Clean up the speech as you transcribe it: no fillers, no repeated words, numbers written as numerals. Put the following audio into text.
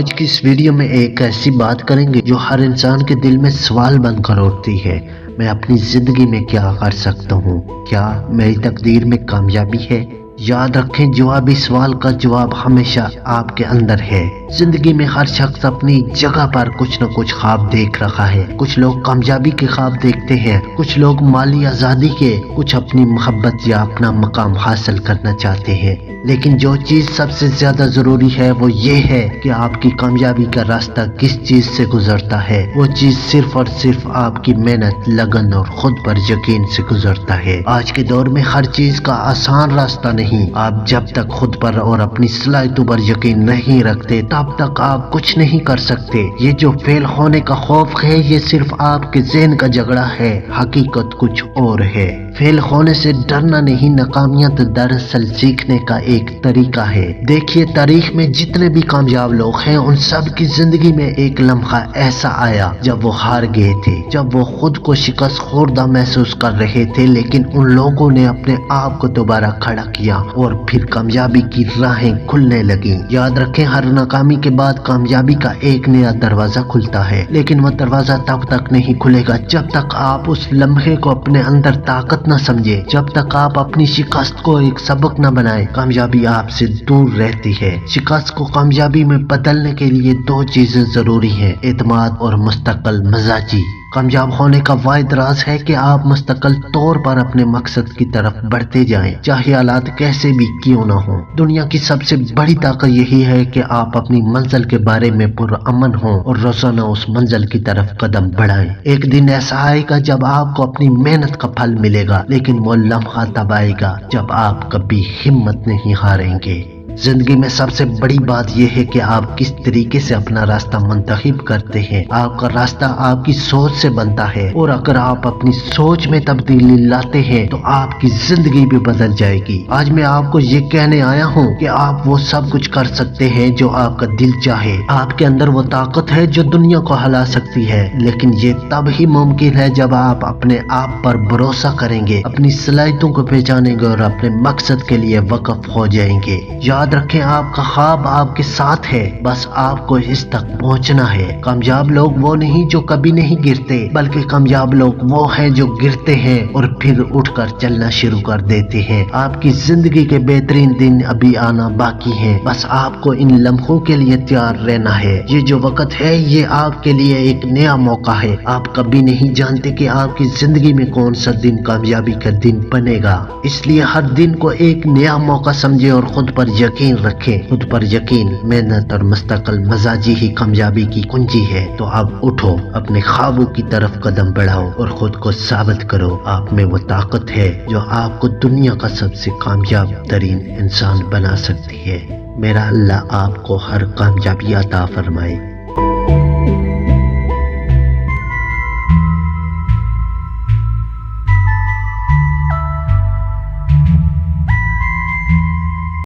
آج کی اس ویڈیو میں ایک ایسی بات کریں گے جو ہر انسان کے دل میں سوال بن کر اٹھتی ہے۔ میں اپنی زندگی میں کیا کر سکتا ہوں؟ کیا میری تقدیر میں کامیابی ہے؟ یاد رکھیں، جوابی سوال کا جواب ہمیشہ آپ کے اندر ہے۔ زندگی میں ہر شخص اپنی جگہ پر کچھ نہ کچھ خواب دیکھ رہا ہے۔ کچھ لوگ کامیابی کے خواب دیکھتے ہیں، کچھ لوگ مالی آزادی کے، کچھ اپنی محبت یا اپنا مقام حاصل کرنا چاہتے ہیں۔ لیکن جو چیز سب سے زیادہ ضروری ہے وہ یہ ہے کہ آپ کی کامیابی کا راستہ کس چیز سے گزرتا ہے۔ وہ چیز صرف اور صرف آپ کی محنت، لگن اور خود پر یقین سے گزرتا ہے۔ آج کے دور میں ہر چیز کا آسان راستہ نہیں۔ آپ جب تک خود پر اور اپنی صلاحیتوں پر یقین نہیں رکھتے تب تک آپ کچھ نہیں کر سکتے۔ یہ جو فیل ہونے کا خوف ہے یہ صرف آپ کے ذہن کا جھگڑا ہے، حقیقت کچھ اور ہے۔ فیل ہونے سے ڈرنا نہیں، ناکامیت دراصل سیکھنے کا ایک طریقہ ہے۔ دیکھیے، تاریخ میں جتنے بھی کامیاب لوگ ہیں ان سب کی زندگی میں ایک لمحہ ایسا آیا جب وہ ہار گئے تھے، جب وہ خود کو شکست خوردہ محسوس کر رہے تھے، لیکن ان لوگوں نے اپنے آپ کو دوبارہ کھڑا کیا اور پھر کامیابی کی راہیں کھلنے لگیں۔ یاد رکھیں، ہر ناکامی کے بعد کامیابی کا ایک نیا دروازہ کھلتا ہے، لیکن وہ دروازہ تب تک نہیں کھلے گا جب تک آپ اس لمحے کو اپنے اندر طاقت نہ سمجھے، جب تک آپ اپنی شکست کو ایک سبق نہ بنائیں۔ کامیابی آپ سے دور رہتی ہے۔ شکست کو کامیابی میں بدلنے کے لیے دو چیزیں ضروری ہیں: اعتماد اور مستقل مزاجی۔ کامیاب ہونے کا واحد راز ہے کہ آپ مستقل طور پر اپنے مقصد کی طرف بڑھتے جائیں، چاہے حالات کیسے بھی کیوں نہ ہوں۔ دنیا کی سب سے بڑی طاقت یہی ہے کہ آپ اپنی منزل کے بارے میں پرامن ہوں اور روزانہ اس منزل کی طرف قدم بڑھائیں۔ ایک دن ایسا آئے گا جب آپ کو اپنی محنت کا پھل ملے گا، لیکن وہ لمحہ تب آئے گا جب آپ کبھی ہمت نہیں ہاریں گے۔ زندگی میں سب سے بڑی بات یہ ہے کہ آپ کس طریقے سے اپنا راستہ منتخب کرتے ہیں۔ آپ کا راستہ آپ کی سوچ سے بنتا ہے، اور اگر آپ اپنی سوچ میں تبدیلی لاتے ہیں تو آپ کی زندگی بھی بدل جائے گی۔ آج میں آپ کو یہ کہنے آیا ہوں کہ آپ وہ سب کچھ کر سکتے ہیں جو آپ کا دل چاہے۔ آپ کے اندر وہ طاقت ہے جو دنیا کو ہلا سکتی ہے، لیکن یہ تب ہی ممکن ہے جب آپ اپنے آپ پر بھروسہ کریں گے، اپنی صلاحیتوں کو پہچانیں گے اور اپنے مقصد کے لیے وقف ہو جائیں گے۔ یاد رکھیں، آپ کا خواب آپ کے ساتھ ہے، بس آپ کو اس تک پہنچنا ہے۔ کامیاب لوگ وہ نہیں جو کبھی نہیں گرتے، بلکہ کامیاب لوگ وہ ہیں جو گرتے ہیں اور پھر اٹھ کر چلنا شروع کر دیتے ہیں۔ آپ کی زندگی کے بہترین دن ابھی آنا باقی ہیں، بس آپ کو ان لمحوں کے لیے تیار رہنا ہے۔ یہ جو وقت ہے یہ آپ کے لیے ایک نیا موقع ہے۔ آپ کبھی نہیں جانتے کہ آپ کی زندگی میں کون سا دن کامیابی کا دن بنے گا، اس لیے ہر دن کو ایک نیا موقع سمجھیں اور خود پر یقین رکھیں۔ خود پر یقین، محنت اور مستقل مزاجی ہی کامیابی کی کنجی ہے۔ تو اب اٹھو، اپنے خوابوں کی طرف قدم بڑھاؤ اور خود کو ثابت کرو۔ آپ میں وہ طاقت ہے جو آپ کو دنیا کا سب سے کامیاب ترین انسان بنا سکتی ہے۔ میرا اللہ آپ کو ہر کامیابی عطا فرمائے۔